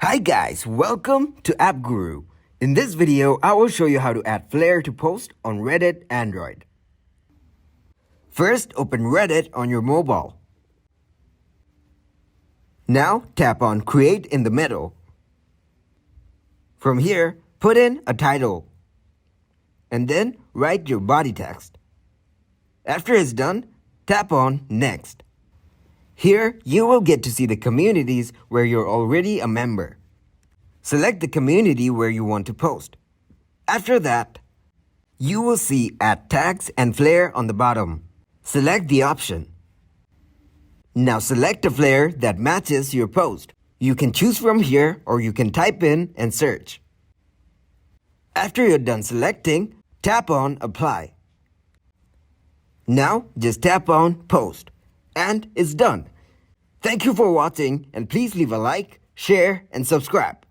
Hi guys, welcome to App Guru. In this video, I will show you how to add Flair to post on Reddit Android. First, open Reddit on your mobile. Now, tap on Create in the middle. From here, put in a title. And then, write your body text. After it's done, tap on Next. Here, you will get to see the communities where you're already a member. Select the community where you want to post. After that, you will see Add Tags and Flair on the bottom. Select the option. Now select a Flair that matches your post. You can choose from here or you can type in and search. After you're done selecting, tap on Apply. Now just tap on Post. And it's done. Thank you for watching and please leave a like, share and subscribe.